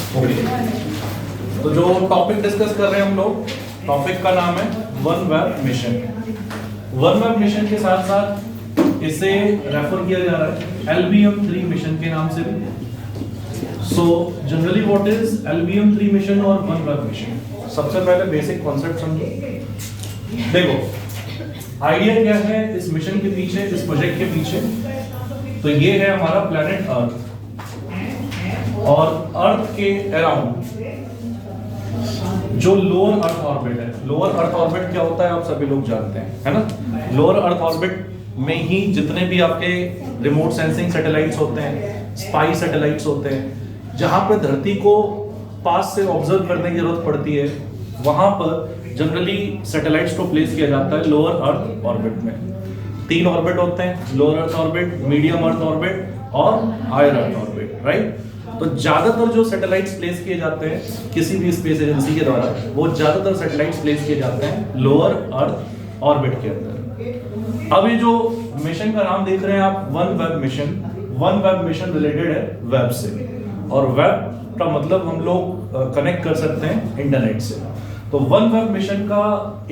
तो जो topic discuss कर रहे हैं हम लोग, टॉपिक का नाम है one web mission. One web mission के साथ साथ इसे रेफर किया जा रहा है LBM-3 मिशन के नाम से भी। So generally what is LBM-3 mission और वन वेब मिशन? सबसे पहले बेसिक कॉन्सेप्ट समझो। देखो आइडिया क्या है इस मिशन के पीछे, इस प्रोजेक्ट के पीछे। तो ये है हमारा प्लेनेट अर्थ, और अर्थ के अराउंड जो लोअर अर्थ ऑर्बिट है। लोअर अर्थ ऑर्बिट क्या होता है आप सभी लोग जानते हैं, है ना। लोअर अर्थ ऑर्बिट में ही जितने भी आपके रिमोट सेंसिंग सैटेलाइट्स होते हैं, स्पाई सैटेलाइट्स होते हैं, जहां पर धरती को पास से ऑब्जर्व करने की जरूरत पड़ती है, वहां पर जनरली सैटेलाइट्स को प्लेस किया जाता है लोअर अर्थ ऑर्बिट में। 3 ऑर्बिट होते हैं, lower earth orbit, medium earth orbit और हायर अर्थ ऑर्बिट, राइट। तो ज्यादातर जो सैटेलाइट्स प्लेस किए जाते हैं किसी भी स्पेस एजेंसी के द्वारा, वो ज्यादातर सैटेलाइट्स प्लेस किए जाते हैं लोअर अर्थ ऑर्बिट के अंदर। अब ये जो मिशन का नाम देख रहे हैं आप, one web mission, one web mission related है वेब से, और वेब का मतलब हम लोग कनेक्ट कर सकते हैं इंटरनेट से। तो वन वेब मिशन का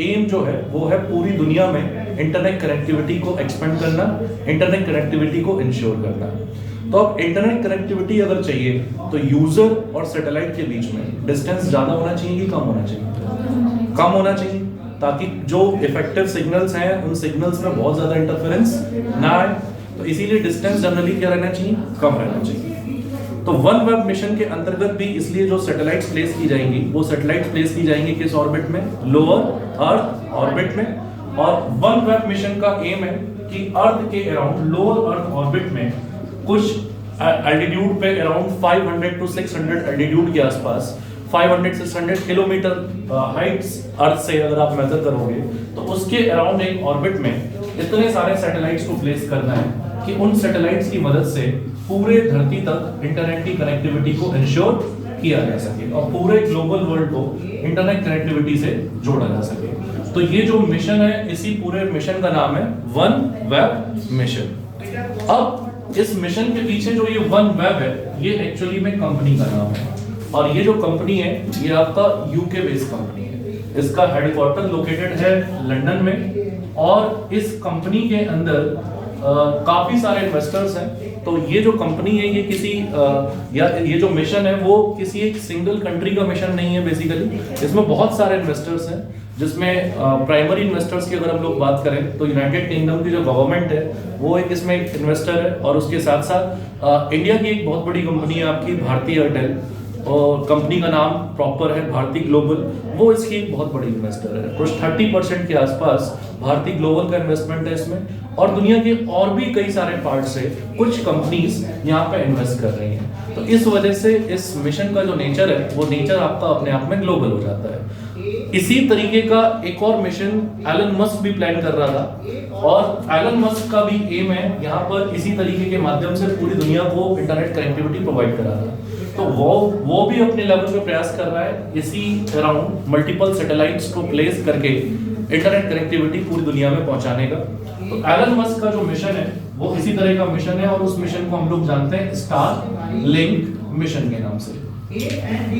एम जो है वो है पूरी दुनिया में इंटरनेट कनेक्टिविटी को एक्सपेंड करना, इंटरनेट कनेक्टिविटी को इंश्योर करना। तो अब इंटरनेट कनेक्टिविटी अगर चाहिए तो यूजर और सैटेलाइट के बीच में डिस्टेंस ज्यादा होना चाहिए कि कम होना चाहिए? कम होना चाहिए, ताकि जो इफेक्टिव सिग्नल्स हैं उन सिग्नल्स में बहुत ज्यादा इंटरफेरेंस ना आए। तो इसीलिए डिस्टेंस जनरली क्या रहना चाहिए? कम रहना चाहिए। तो वन वेब मिशन के अंतर्गत भी इसलिए जो सैटेलाइट्स प्लेस की जाएंगी, वो सैटेलाइट्स प्लेस की जाएंगी किस ऑर्बिट में? लोअर अर्थ ऑर्बिट में। और वन वेब मिशन का एम है कि अर्थ के अराउंड लोअर अर्थ ऑर्बिट में कुछ एल्टीट्यूड पे अराउंड 500 to 600 एल्टीट्यूड के आसपास, 500-600 किलोमीटर हाइट्स अर्थ से अगर आप मेजर करोगे, तो उसके अराउंड एक ऑर्बिट में इतने सारे सैटेलाइट्स को प्लेस करना है कि उन सैटेलाइट्स की मदद से पूरे धरती तक इंटरनेट की कनेक्टिविटी को इंश्योर किया जा सके और पूरे ग्लोबल वर्ल्ड को इंटरनेट कनेक्टिविटी से जोड़ा जा सके। तो ये जो मिशन है, इसी पूरे मिशन का नाम है वन वेब मिशन। अब इस मिशन के पीछे जो ये वन वेब है, ये एक्चुअली में कंपनी का नाम है, और ये जो कंपनी है ये आपका यूके बेस्ड कंपनी है। इसका हेडक्वार्टर लोकेटेड है लंदन में, और इस कंपनी के अंदर काफी सारे इन्वेस्टर्स हैं। तो ये जो कंपनी है ये किसी या ये जो मिशन है वो किसी एक सिंगल कंट्री का मिशन नहीं है बेसिकली। इसमें बहुत सारे इन्वेस्टर्स हैं, जिसमें प्राइमरी इन्वेस्टर्स की अगर हम लोग बात करें तो यूनाइटेड किंगडम की जो गवर्नमेंट है वो एक इसमें एक इन्वेस्टर है, और उसके साथ साथ इंडिया की एक बहुत बड़ी कंपनी है आपकी भारती एयरटेल, और कंपनी का नाम प्रॉपर है भारती ग्लोबल, वो इसकी एक बहुत बड़ी इन्वेस्टर है। कुछ 30% के आसपास भारती ग्लोबल का इन्वेस्टमेंट है इसमें, और दुनिया के और भी कई सारे पार्ट से कुछ कंपनीज यहाँ पे इन्वेस्ट कर रही हैं। तो इस वजह से इस मिशन का जो नेचर है वो नेचर आपका अपने आप में ग्लोबल हो जाता है। इसी तरीके का एक और मिशन एलन मस्क भी प्लान कर रहा था, और एलन मस्क का भी एम है यहाँ पर इसी तरीके के माध्यम से पूरी दुनिया को इंटरनेट कनेक्टिविटी प्रोवाइड कराना। तो वो भी अपने लेवल पे प्रयास कर रहा है इसी अराउंड मल्टीपल सैटेलाइट्स को प्लेस करके इंटरनेट कनेक्टिविटी पूरी दुनिया में पहुंचाने का। तो एलन मस्क का जो मिशन है वो इसी तरह का मिशन है, और उस मिशन को हम लोग जानते हैं स्टार लिंक मिशन के नाम से।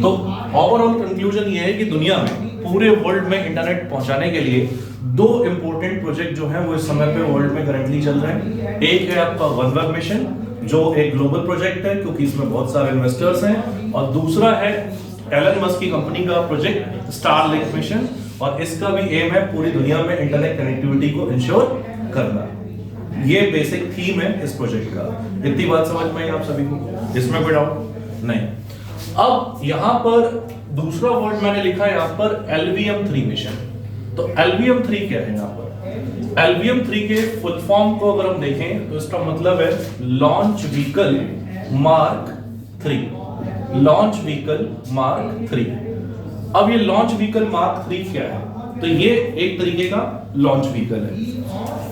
तो ओवरऑल कंक्लूजन ये है कि दुनिया में पूरे वर्ल्ड में इंटरनेट पहुंचाने के लिए 2 इंपॉर्टेंट प्रोजेक्ट जो हैं वो इस समय पे वर्ल्ड में करंटली चल रहे हैं। एक है आपका वन वेब मिशन, जो एक ग्लोबल प्रोजेक्ट है क्योंकि इसमें बहुत सारे इन्वेस्टर्स हैं, और दूसरा है एलन मस्क की कंपनी का प्रोजेक्ट स्टार लिंक मिशन, और इसका भी एम है पूरी दुनिया में इंटरनेट कनेक्टिविटी को इंश्योर करना। ये बेसिक थीम है इस प्रोजेक्ट का। इतनी बात समझ में आई आप सभी को? इसमें कोई डाउट नहीं? अब यहाँ पर दूसरा वर्ड मैंने लिखा है यहाँ पर LBM-3 मिशन। तो LBM-3 क्या है यहाँ पर? LBM-3 के फुल फॉर्म को अगर हम देखें तो इसका मतलब है launch vehicle mark 3। Launch vehicle mark 3। अब ये लॉन्च व्हीकल मार्क 3 क्या है? तो ये एक तरीके का लॉन्च व्हीकल है।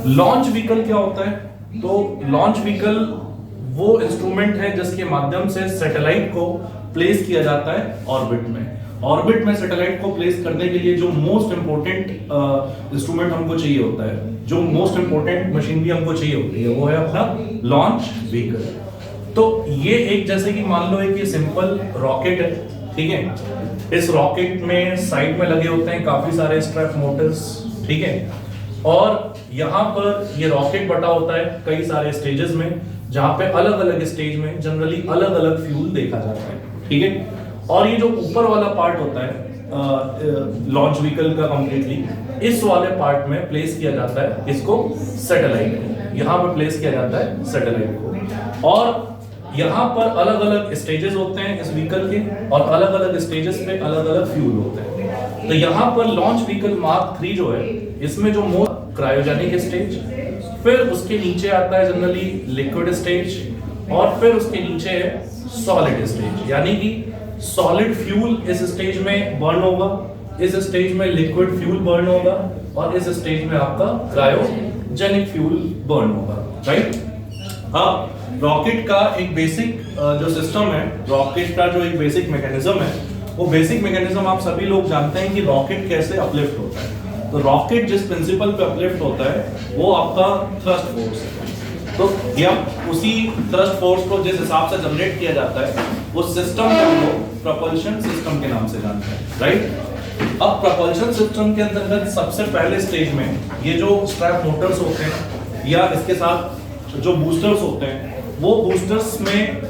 लॉन्च व्हीकल क्या होता है? तो लॉन्च व्हीकल वो इंस्ट्रूमेंट है जिसके माध्यम से सैटेलाइट को प्लेस किया जाता है ऑर्बिट में। ऑर्बिट में सैटेलाइट को प्लेस करने के लिए जो मोस्ट इंपोर्टेंट इंस्ट्रूमेंट हमको चाहिए होता है, जो मोस्ट इंपोर्टेंट मशीनरी हमको चाहिए होती है, वो है अपना लॉन्च व्हीकल। तो ये एक जैसे कि मान लो एक ये सिंपल रॉकेट है, ठीक है। इस रॉकेट में साइड में लगे होते हैं काफी सारे स्ट्रैप मोटर्स, ठीक है। और यहाँ पर ये रॉकेट बटा होता है कई सारे स्टेजेस में, जहाँ पे अलग अलग स्टेज में जनरली अलग अलग फ्यूल देखा जाता है, ठीक है। और ये जो ऊपर वाला पार्ट होता है लॉन्च व्हीकल का कंप्लीटली, इस वाले पार्ट में प्लेस किया जाता है इसको सैटेलाइट को, यहाँ पे प्लेस किया जाता है सैटेलाइट को। और यहाँ पर अलग अलग स्टेजेस होते हैं इस व्हीकल के, और अलग अलग स्टेजेस पे अलग अलग फ्यूल होते हैं। तो यहाँ पर लॉन्च व्हीकल मार्क 3 जो है, इसमें जो मोर क्रायोजेनिक स्टेज, फिर उसके नीचे आता है जनरली लिक्विड स्टेज, और फिर उसके नीचे है सॉलिड स्टेज। यानी कि सॉलिड फ्यूल इस स्टेज में बर्न होगा, इस स्टेज में लिक्विड फ्यूल बर्न होगा, और इस स्टेज में आपका क्रायोजेनिक फ्यूल बर्न होगा, राइट। अब रॉकेट का एक बेसिक जो सिस्टम है, रॉकेट का जो एक बेसिक मैकेनिज्म है, वो बेसिक मैकेनिज्म आप सभी लोग जानते हैं कि रॉकेट कैसे अपलिफ्ट होता है। तो रॉकेट जिस प्रिंसिपल पे अपलिफ्ट होता है वो आपका थ्रस्ट फोर्स है। तो या उसी थ्रस्ट फोर्स को जिस हिसाब से जनरेट किया जाता है, उस सिस्टम को हम लोग प्रोपल्शन सिस्टम के नाम से जानते हैं, राइट। अब प्रोपल्शन सिस्टम के अंतर्गत सबसे पहले स्टेज में ये जो स्ट्रैप मोटर्स होते हैं या इसके साथ जो बूस्टर्स होते हैं, वो बूस्टर्स में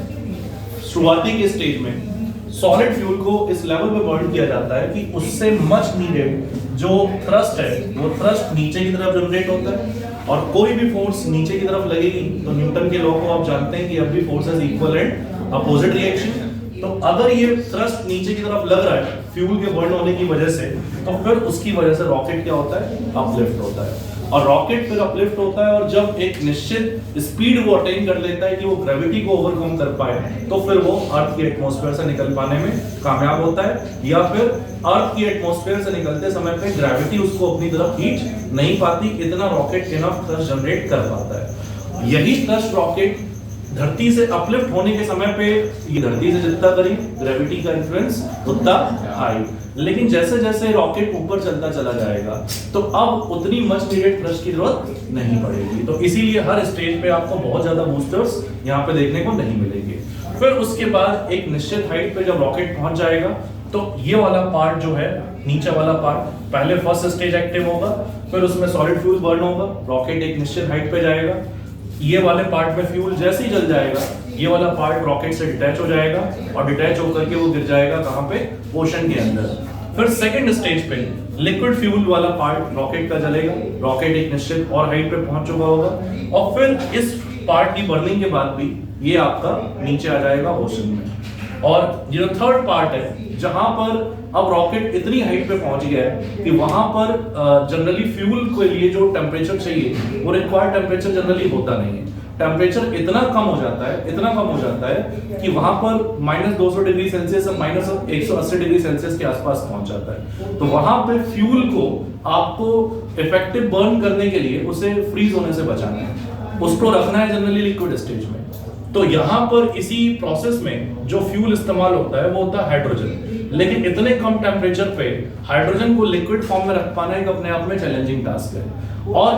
शुरुआती के स्टेज में सॉलिड फ्यूल को इस लेवल पे बर्न किया जाता है कि उससे मच नीडेड जो थ्रस्ट है वो थ्रस्ट नीचे की तरफ जनरेट होता है। और कोई भी फोर्स नीचे की तरफ लगेगी तो न्यूटन के लॉ को आप जानते हैं कि every force has equal and opposite reaction. तो अगर ये थ्रस्ट नीचे की तरफ लग रहा है फ्यूल के बर्न होने की वजह से, तो फिर उसकी वजह से रॉकेट क्या होता है, अपलिफ्ट होता है। और रॉकेट फिर अपलिफ्ट होता है, और जब एक निश्चित स्पीड वो अटेन कर लेता है कि वो ग्रेविटी को ओवरकम कर पाए, तो फिर वो अर्थ की एटमॉस्फेयर से निकल पाने में कामयाब होता है। या फिर अर्थ की एटमॉस्फेयर से निकलते समय पे ग्रेविटी उसको अपनी तरफ खींच नहीं पाती, इतना रॉकेट इनफ थ्रस्ट जनरेट कर पाता है। यही थ्रस्ट रॉकेट धरती से अपलिफ्ट होने के समय पे, ये धरती से जितना करीब, ग्रेविटी का इन्फ्लुएंस उतना हाई। लेकिन जैसे जैसे रॉकेट ऊपर चलता चला जाएगा तो अब उतनी मच नीडेड थ्रस्ट की जरूरत नहीं पड़ेगी। तो इसीलिए हर स्टेज पे आपको बहुत ज्यादा बूस्टर्स यहाँ पे देखने को नहीं मिलेंगे। फिर उसके बाद एक निश्चित हाइट पे जब रॉकेट पहुंच जाएगा, तो ये वाला पार्ट जो है, नीचे वाला पार्ट, पहले फर्स्ट स्टेज एक्टिव होगा, फिर उसमें सॉलिड फ्यूल बर्न होगा, रॉकेट एक निश्चित हाइट पे जाएगा। ये वाले पार्ट में फ्यूल जैसे ही जल जाएगा, ये वाला पार्ट रॉकेट से डिटैच हो जाएगा, और डिटैच होकर के वो गिर जाएगा कहाँ पे, ओशन के अंदर। फिर सेकंड स्टेज पे लिक्विड फ्यूल वाला पार्ट रॉकेट का जलेगा, रॉकेट एक निश्चित और हाइट पे पहुंच चुका होगा, और फिर इस पार्ट की बर्निंग के बाद भी ये आपका नीचे आ जाएगा ओशन में। और ये जो थर्ड पार्ट है, जहां पर अब रॉकेट इतनी हाइट पे पहुंच गया है कि वहां पर जनरली फ्यूल के लिए जो टेम्परेचर चाहिए वो रिक्वायर्ड टेम्परेचर जनरली होता नहीं है। टेम्परेचर इतना कम हो जाता है, इतना कम हो जाता है कि वहां पर -200 डिग्री सेल्सियस और -180 डिग्री सेल्सियस के आसपास पहुंच जाता है। तो वहां पे फ्यूल को आपको इफेक्टिव बर्न करने के लिए उसे फ्रीज होने से बचाना है, उसको रखना है जनरली लिक्विड स्टेज में। तो यहाँ पर इसी प्रोसेस में जो फ्यूल इस्तेमाल होता है वो होता है हाइड्रोजन। लेकिन इतने कम टेम्परेचर पे हाइड्रोजन को लिक्विड फॉर्म में रख पाना एक अपने आप में चैलेंजिंग टास्क है। और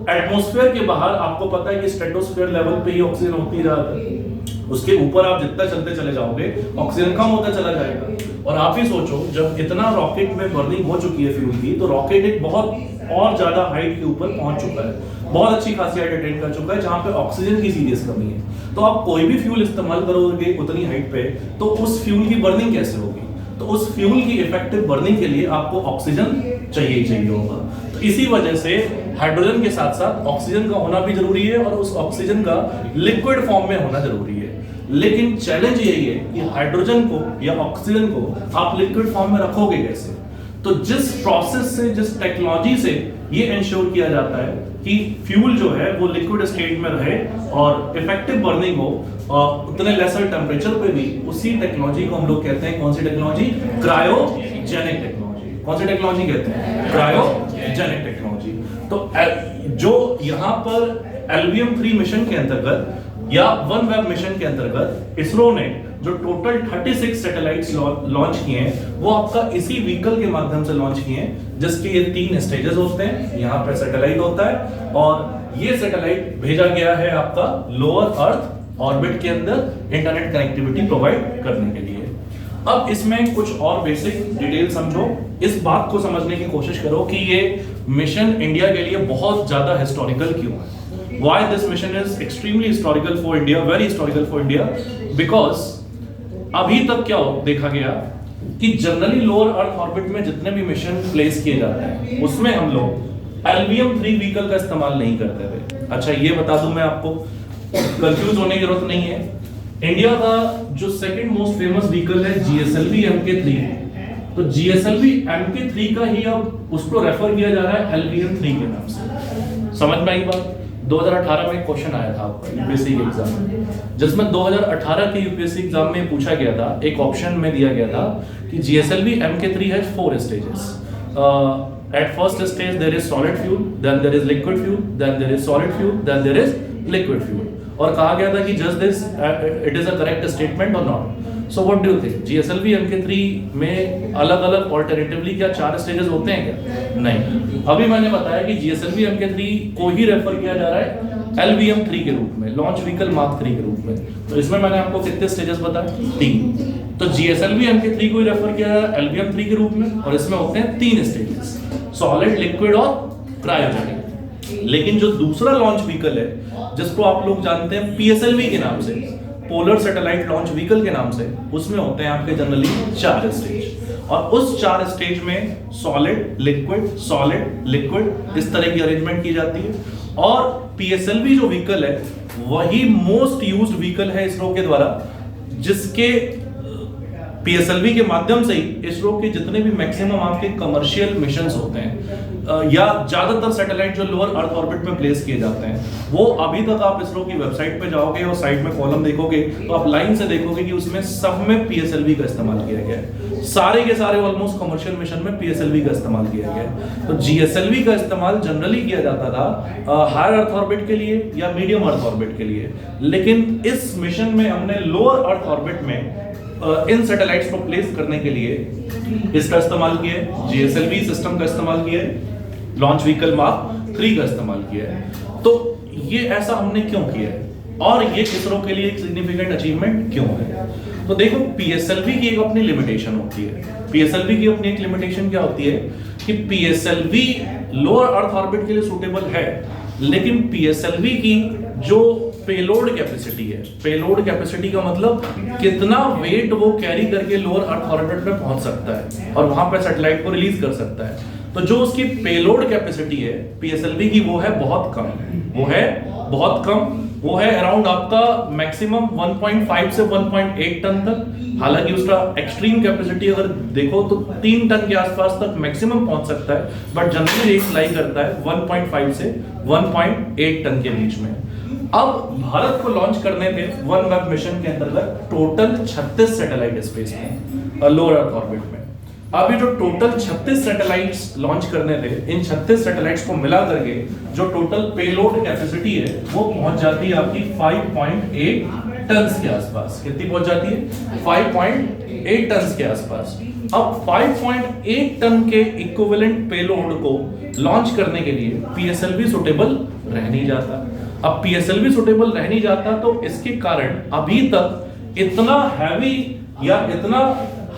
एटमॉस्फेयर के बाहर आपको पता है कि स्ट्रेटोस्फेयर लेवल पे ही ऑक्सीजन होती है, उसके ऊपर आप जितना चलते चले जाओगे ऑक्सीजन कम होता चला जाएगा। और आप ही सोचो, जब इतना रॉकेट में बर्निंग हो चुकी है फ्यूल की, तो रॉकेट एक बहुत और ज्यादा हाइट के ऊपर पहुंच चुका है, बहुत अच्छी खासी हाइट अटेन कर चुका है, जहां पे ऑक्सीजन की सीरियस कमी है। तो आप कोई भी फ्यूल इस्तेमाल करोगे उतनी हाइट पे, तो उस फ्यूल की बर्निंग कैसे होगी? तो उस फ्यूल की इफेक्टिव बर्निंग के लिए आपको ऑक्सीजन चाहिए ही चाहिए होगा। तो इसी वजह से हाइड्रोजन के साथ साथ ऑक्सीजन का होना भी जरूरी है, और उस ऑक्सीजन का लिक्विड फॉर्म में होना जरूरी है। लेकिन चैलेंज यही है कि हाइड्रोजन को या ऑक्सीजन को आप लिक्विड फॉर्म में रखोगे कैसे? तो जिस प्रोसेस से, जिस टेक्नोलॉजी से ये इंश्योर किया जाता है कि फ्यूल जो है वो लिक्विड स्टेट में रहे और इफेक्टिव बर्निंग हो उतने लेसर टेम्परेचर पे भी, उसी टेक्नोलॉजी को हम लोग कहते हैं, कौन सी टेक्नोलॉजी? Cryogenic technology. कौन सी टेक्नोलॉजी कहते हैं? Cryogenic technology. तो जो यहाँ पर एलवीएम 3 मिशन के अंतर्गत या OneWeb मिशन के अंतर्गत इसरो ने जो टोटल 36 सैटेलाइट्स लॉन्च किए हैं, वो आपका इसी व्हीकल के माध्यम से लॉन्च किए हैं, जिसके ये 3 स्टेजेस होते हैं। यहाँ पे सैटेलाइट होता है, और ये सैटेलाइट भेजा गया है आपका लोअर अर्थ ऑर्बिट के अंदर इंटरनेट कनेक्टिविटी प्रोवाइड करने के लिए। अब इसमें कुछ और बेसिक डिटेल समझो, इस बात को समझने की कोशिश करो कि ये मिशन इंडिया के लिए बहुत ज्यादा हिस्टोरिकल क्यों है। Why this mission is extremely historical for India, very historical for India, because अभी तक क्या देखा गया कि जनरली लोअर अर्थ ऑर्बिट में जितने भी मिशन प्लेस किए जाते हैं उसमें हम लोग LVM-3 व्हीकल का इस्तेमाल नहीं करते थे। अच्छा ये बता दूं मैं आपको, कंफ्यूज होने की जरूरत नहीं है। इंडिया का जो सेकंड मोस्ट फेमस व्हीकल है GSLV MK3, तो GSLV MK3 का ही अब उसको रेफर किया जा रहा है LVM-3 के नाम से। समझ में आई बात? 2018 में क्वेश्चन आया था यूपीएससी के एग्जाम में, जिसमें 2018 के यूपीएससी एग्जाम में पूछा गया था, एक ऑप्शन में दिया गया था कि GSLV MK3 has 4 stages. At first stage there is solid fuel, then there is liquid fuel, then there is solid fuel, then there is liquid fuel. और कहा गया था कि just this it is a correct statement or not. So what do you think? GSLV MK3 में अलग अलग alternatively क्या 4 stages होते हैं क्या? नहीं। अभी मैंने बताया कि GSLV MK3 को ही रेफर किया जा रहा है LVM-3 के रूप में, लॉन्च व्हीकल मार्क 3 के रूप में। तो इसमें मैंने आपको कितने स्टेजेस बताए? 3। तो GSLV MK3 को ही रेफर किया जा रहा है LVM-3 के रूप में, और इसमें होते हैं 3 स्टेजेस, सॉलिड, लिक्विड और क्रायोजेनिक। लेकिन जो दूसरा लॉन्च व्हीकल है जिसको आप लोग जानते हैं PSLV के नाम से, पोलर सैटेलाइट लॉन्च व्हीकल के नाम से, उसमें होते हैं आपके जनरली 4 स्टेज, और उस 4 स्टेज में सॉलिड, लिक्विड इस तरह की अरेंजमेंट की जाती है। और PSLV जो व्हीकल है वही मोस्ट यूज्ड व्हीकल है इसरो के द्वारा, जिसके PSLV के माध्यम से ही इसरो के जितने भी मैक्सिमम आपके कमर्शियल मिशंस होते हैं या ज्यादातर सैटेलाइट जो लोअर अर्थ ऑर्बिट में प्लेस किए जाते हैं, वो अभी तक आप इसरो की वेबसाइट पे जाओगे और साइड में कॉलम देखोगे तो आप लाइन से देखोगे कि उसमें सब में PSLV का इस्तेमाल किया गया है। सारे के सारे ऑलमोस्ट कमर्शियल मिशन में PSLV का इस्तेमाल किया गया है। तो GSLV का इस्तेमाल जनरली किया जाता था हायर अर्थ ऑर्बिट के लिए या मीडियम अर्थ ऑर्बिट के लिए, लेकिन इस मिशन में हमने लोअर अर्थ ऑर्बिट में इन सैटेलाइट्स को प्लेस करने के लिए इसका इस्तेमाल किया है, GSLV सिस्टम का इस्तेमाल किया है, लॉन्च व्हीकल मार्क 3 का इस्तेमाल किया है। तो ये ऐसा हमने क्यों किया है और ये इसरो के लिए एक सिग्निफिकेंट अचीवमेंट क्यों है? तो देखो, PSLV की एक अपनी लिमिटेशन होती है। PSLV की अपनी एक लिमिटेशन क्या होती है कि PSLV लोअर अर्थ ऑर्बिट के लिए सूटेबल है, लेकिन PSLV की जो पेलोड कैपेसिटी है, पेलोड कैपेसिटी का मतलब कितना वेट वो कैरी करके लोअर अर्थ ऑर्बिट में पहुंच सकता है और वहां पे सैटेलाइट को रिलीज कर सकता है, तो जो उसकी पेलोड कैपेसिटी है PSLV की वो है बहुत कम, वो है अराउंड आपका मैक्सिमम 1.5 से 1.8 टन तक। हालांकि उसका एक्सट्रीम कैपेसिटी अगर देखो तो 3 टन के आसपास तक मैक्सिमम पहुंच सकता है, बट जनरली रेट लाई करता है 1.5 से 1.8 टन के बीच में। अब भारत को लॉन्च करने थे OneWeb मिशन के अंतर्गत टोटल 36 सैटेलाइट स्पेस में लोअर अर्थ ऑर्बिट में। अब ये जो टोटल 36 सैटेलाइट्स लॉन्च करने थे, इन 36 सैटेलाइट्स को मिला करके जो टोटल पेलोड कैपेसिटी है वो पहुंच जाती है आपकी 5.8 टन्स के आसपास। कितनी पहुंच जाती है? 5.8 टन्स के आसपास। अब 5.8 टन के इक्विवेलेंट पेलोड को लॉन्च करने के लिए PSLV सुटेबल रह नहीं जाता। अब PSLV सुटेबल रह नहीं जाता तो इसके कारण अभी तक इतना हैवी या इतना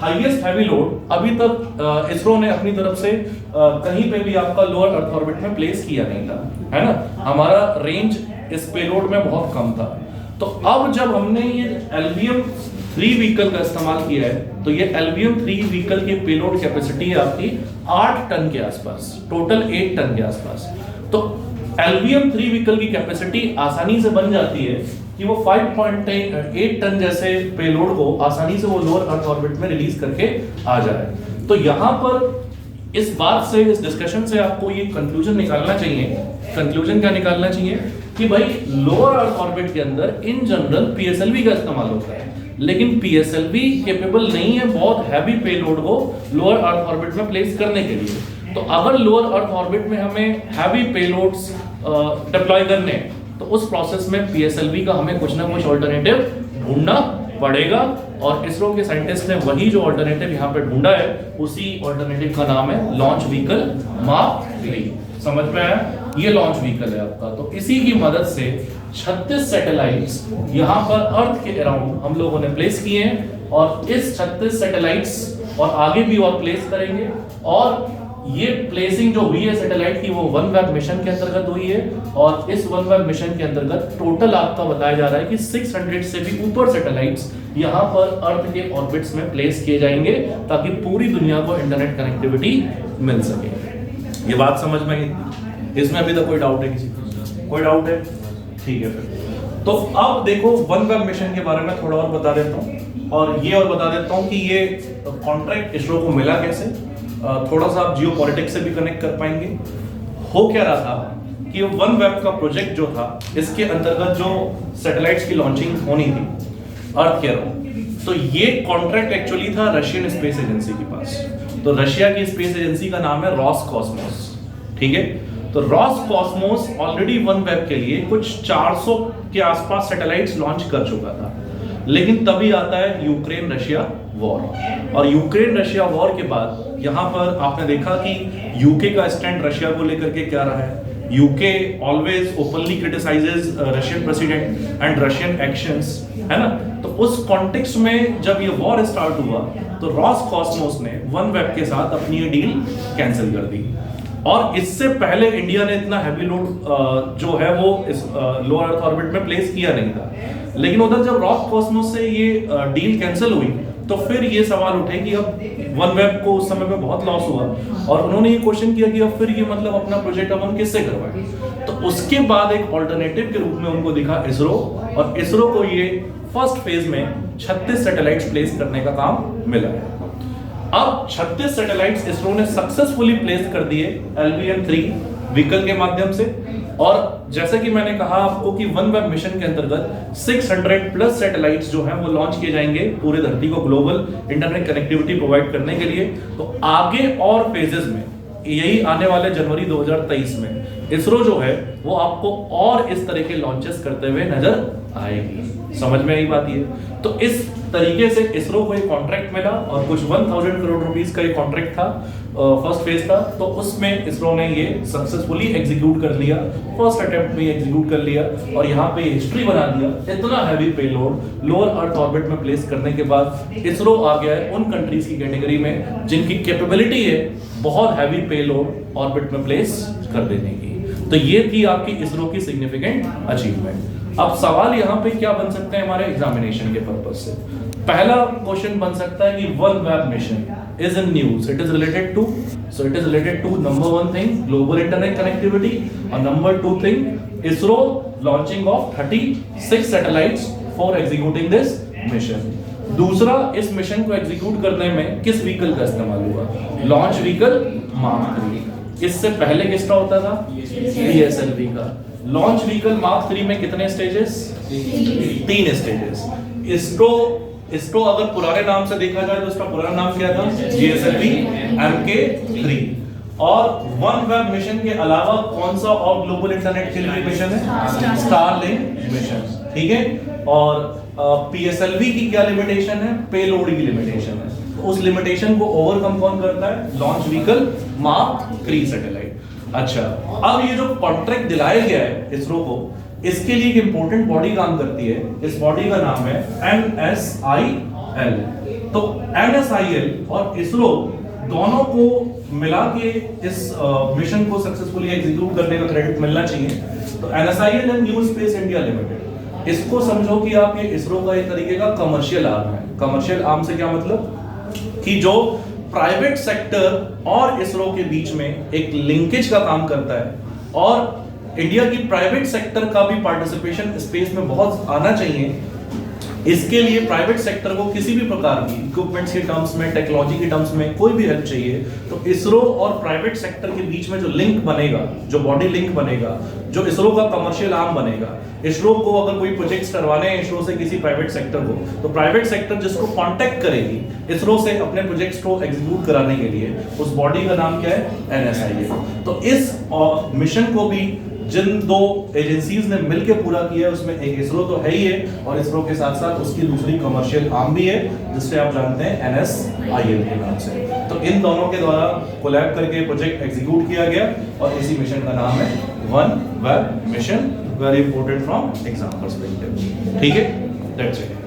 हाईएस्ट हैवी लोड अभी तक इसरो ने अपनी तरफ से कहीं पे भी आपका लोअर अर्थ ऑर्बिट में प्लेस किया नहीं था, है ना। हमारा रेंज इस पेलोड में बहुत कम था। तो अब जब हमने ये LVM-3 व्हीकल का इस्तेमाल किया है, तो ये LVM-3 व्हीकल की पेलोड कैपेसिटी है आपकी 8 टन के आसपास, टोटल 8 टन के आसपास। तो LVM-3 व्हीकल की कैपेसिटी आसानी से बन जाती है कि वो 5.8 टन जैसे पेलोड को आसानी से वो लोअर अर्थ ऑर्बिट में रिलीज करके आ जाए। तो यहां पर इस बात से, इस डिस्कशन से आपको ये कंक्लूजन निकालना चाहिए। कंक्लूजन क्या निकालना चाहिए कि भाई लोअर अर्थ ऑर्बिट के अंदर इन जनरल PSLV का इस्तेमाल होता है, लेकिन PSLV कैपेबल नहीं है बहुत हैवी पेलोड को लोअर अर्थ ऑर्बिट में प्लेस करने के लिए। तो अगर लोअर अर्थ ऑर्बिट में हमें हैवी पेलोड्स डिप्लॉय करने, तो उस प्रोसेस में PSLV का हमें कुछ ना कुछ ऑल्टरनेटिव ढूंढना पड़ेगा, और इसरो के साइंटिस्ट ने वही जो ऑल्टरनेटिव यहाँ पे ढूंढा है, उसी ऑल्टरनेटिव का नाम है लॉन्च व्हीकल मार्क 3। समझ में आया? ये लॉन्च व्हीकल है आपका। तो इसी की मदद से 36 सैटेलाइट्स यहाँ पर अर्थ के अराउंड हम लोगों ने प्लेस किए हैं, और इस 36 सैटेलाइट्स और आगे भी और प्लेस करेंगे। और ये प्लेसिंग जो हुई है सैटेलाइट की वो OneWeb मिशन के अंतर्गत हुई है, और इस OneWeb मिशन के अंतर्गत टोटल आपका बताया जा रहा है कि 600 से भी ऊपर सैटेलाइट्स यहाँ पर अर्थ के ऑर्बिट्स में प्लेस किए जाएंगे, ताकि पूरी दुनिया को इंटरनेट कनेक्टिविटी मिल सके। ये बात समझ में आई? इसमें अभी तक कोई डाउट है किसी को? कोई डाउट है? ठीक है फिर। तो अब देखो OneWeb मिशन के बारे में थोड़ा और बता देता हूँ, और ये और बता देता हूँ कि ये कॉन्ट्रैक्ट इसरो को मिला कैसे, थोड़ा सा आप जियो पॉलिटिक्स से भी कनेक्ट कर पाएंगे। हो क्या रहा था कि OneWeb का प्रोजेक्ट जो था, इसके अंतर्गत जो सैटेलाइट्स की लॉन्चिंग होनी थी अर्थ के अराउंड, तो ये कॉन्ट्रैक्ट एक्चुअली था रशियन स्पेस एजेंसी के पास। तो रशिया की स्पेस एजेंसी का नाम है रॉसकॉस्मोस, ठीक है। तो रॉसकॉस्मोस ऑलरेडी OneWeb के लिए कुछ 400 के आसपास सैटेलाइट्स लॉन्च कर चुका था, लेकिन तभी आता है यूक्रेन रशिया वॉर, और यूक्रेन रशिया वॉर के बाद यहाँ पर आपने देखा कि यूके का स्टैंड रशिया को लेकर के क्या रहा है। UK always openly criticises Russian president and Russian actions, है ना। तो उस कॉन्टेक्स्ट में जब ये वॉर स्टार्ट हुआ, तो रॉसकॉस्मोस ने OneWeb के साथ अपनी ये डील कैंसिल कर दी। और इससे पहले इंडिया ने इतना हैवी लोड जो है वो इस लो अर्थ ऑर्बिट में प्लेस किया नहीं था, लेकिन उधर जब रॉसकॉस्मोस से ये डील कैंसिल हुई, तो फिर ये सवाल उठे कि अब OneWeb को उस समय पे बहुत लॉस हुआ, और उन्होंने ये क्वेश्चन किया कि अब फिर ये मतलब अपना प्रोजेक्ट अब हम किससे करवाएं। तो उसके बाद एक ऑल्टरनेटिव के रूप में उनको दिखा इसरो, और इसरो को ये फर्स्ट फेज में 36 सैटेलाइट्स प्लेस करने का काम मिला है। अब 36 सैटेलाइट्स इसरो ने सक्सेसफुली प्लेस कर दिए LVM-3 व्हीकल के माध्यम से, और जैसे कि मैंने कहा आपको कि OneWeb मिशन के अंतर्गत 600 प्लस सैटेलाइट्स जो हैं वो लॉन्च किए जाएंगे पूरे धरती को ग्लोबल इंटरनेट कनेक्टिविटी प्रोवाइड करने के लिए। तो आगे और फेजेस में, यही आने वाले जनवरी 2023 में इसरो जो है वो आपको और इस तरह के लॉन्चेस करते हुए नजर आएगी। समझ में आई बात ये? तो इस तरीके से इसरो को एक कॉन्ट्रैक्ट मिला, और कुछ 1000 करोड़ रुपीस का एक कॉन्ट्रैक्ट था फर्स्ट फेज का, तो उसमें इसरो ने ये सक्सेसफुली एग्जीक्यूट कर लिया, फर्स्ट अटेम्प्ट में एग्जीक्यूट कर लिया, और यहाँ पे हिस्ट्री बना दिया। इतना heavy payload lower earth orbit में प्लेस करने के बाद इसरो आ गया है उन कंट्रीज की कैटेगरी में जिनकी कैपेबिलिटी है बहुत हैवी पेलोड ऑर्बिट में प्लेस कर देने की। तो ये थी आपकी इसरो की सिग्निफिकेंट अचीवमेंट। अब सवाल यहाँ पे क्या बन सकते हैं हमारे एग्जामिनेशन के पर्पज से? पहला क्वेश्चन बन सकता है कि OneWeb mission is in news. It is related to number one thing, global internet connectivity, and number two thing, ISRO launching of 36 satellites for executing this mission. दूसरा, इस मिशन को एग्जीक्यूट करने में किस व्हीकल का इस्तेमाल हुआ? Launch vehicle mark 3। इससे पहले किसका होता था? PSLV का। लॉन्च व्हीकल मार्क 3 में कितने स्टेजेस? 3 स्टेजेस। इसको अगर पुराने नाम से देखा जाए तो इसका पुराना नाम क्या था? GSLV MK3। और OneWeb मिशन के अलावा कौन सा और ग्लोबल इंटरनेट के लिए मिशन है? स्टारलिंक मिशन, ठीक है। और PSLV की क्या लिमिटेशन है? पेलोड की लिमिटेशन है। तो उस लिमिटेशन को ओवरकम कौन करता है? Launch vehicle mark 3 satellite. अच्छा, अब ये जो कॉन्ट्रैक्ट दिलाया गया है इसरो को, इसके लिए एक इंपॉर्टेंट बॉडी काम करती है। इस बॉडी का नाम है NSIL। तो NSIL और इसरो दोनों को मिला के इस मिशन को सक्सेसफुली एग्जीक्यूट करने का क्रेडिट मिलना चाहिए। तो NSIL and new space India limited, इसको समझो कि आप ये इसरो का एक तरीके का कमर्शियल आर्म है। कमर्शियल आर्म से क्या मतलब? कि जो प्राइवेट सेक्टर और इसरो के बीच में एक लिंकेज का काम करता है, और इंडिया की प्राइवेट सेक्टर का भी पार्टिसिपेशन स्पेस में बहुत आना चाहिए। इसके लिए प्राइवेट सेक्टर को किसी भी प्रकार की इक्विपमेंट्स के टर्म्स में, टेक्नोलॉजी के टर्म्स में कोई भी हेल्प चाहिए, तो इसरो और प्राइवेट सेक्टर के बीच में जो लिंक बनेगा, जो बॉडी लिंक बनेगा, जो इसरो का कमर्शियल आर्म बनेगा, इसरो को अगर कोई प्रोजेक्ट्स करवाने हैं इसरो से किसी प्राइवेट सेक्टर को, तो प्राइवेट सेक्टर जिसको कांटेक्ट करेगी इसरो से अपने प्रोजेक्ट्स को एग्जीक्यूट कराने के लिए, उस बॉडी का नाम क्या है? NSIL। तो इस मिशन को भी जिन दो एजेंसीज ने मिलकर पूरा किया है उसमें एक इसरो तो है ही है, और इसरो के साथ साथ उसकी दूसरी कमर्शियल आर्म भी है जिससे आप जानते हैं NSIL के नाम से। तो इन दोनों के द्वारा कोलैब करके प्रोजेक्ट एग्जीक्यूट किया गया और इसी मिशन का नाम है OneWeb mission, very important from exam perspective. ठीक है, दैट्स इट।